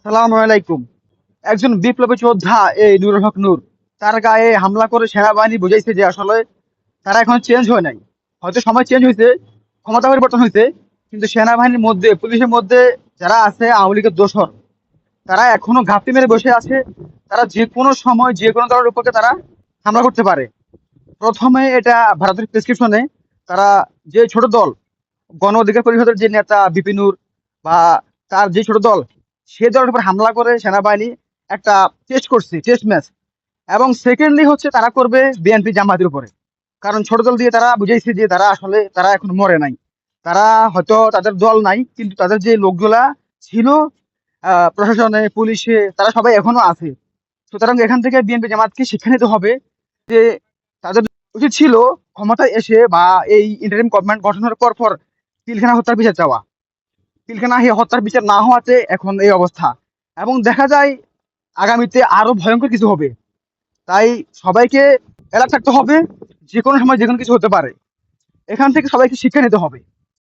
সালাম আলাইকুম। একজন বিপ্লবী যোদ্ধা এই নুরুল হক নূর, তার গায়ে হামলা করে সেনাবাহিনী বুঝাইছে যে আসলে তারা এখন চেঞ্জ হয় নাই। হয়তো সময় চেঞ্জ হয়েছে, ক্ষমতা পরিবর্তন হয়েছে, কিন্তু সেনাবাহিনীর মধ্যে, পুলিশের মধ্যে যারা আছে আওয়ামী লীগের দোসর, তারা এখনো ঘাপটি মেরে বসে আছে। তারা যে কোনো সময় যে কোনো দলের উপরকে তারা হামলা করতে পারে। প্রথমে এটা ভারতের প্রেসক্রিপশনে তারা, যে ছোট দল, গণ অধিকার পরিষদের যে নেতা বিপিনুর বা তার যে ছোট দল, সে দলের উপর হামলা করে সেনাবাহিনী একটা টেস্ট করছে, টেস্ট ম্যাচ। এবং সেকেন্ডলি হচ্ছে তারা করবে বিএনপি জামাতের উপরে। কারণ ছোট দল দিয়ে তারা বুঝাইছে যে তারা আসলে তারা এখন মরে নাই। তারা হয়তো তাদের দল নাই, কিন্তু তাদের যে লোকগুলা ছিল প্রশাসনে, পুলিশে, তারা সবাই এখনো আছে। সুতরাং এখান থেকে বিএনপি জামাতকে শিক্ষা নিতে হবে যে তাদের উচিত ছিল ক্ষমতায় এসে বা এই ইন্টারিম গভর্নমেন্ট গঠনের পর পর পিলখানা হত্যার বিচার চাওয়া। পিলখানা হত্যার বিচার না হওয়াতে এখন এই অবস্থা। এবং দেখা যায় আগামীতে আরো ভয়ঙ্কর কিছু হবে। তাই সবাইকে অ্যালার্ট থাকতে হবে, যে কোনো সময় যে কোনো কিছু হতে পারে। এখান থেকে সবাইকে শিক্ষা নিতে হবে।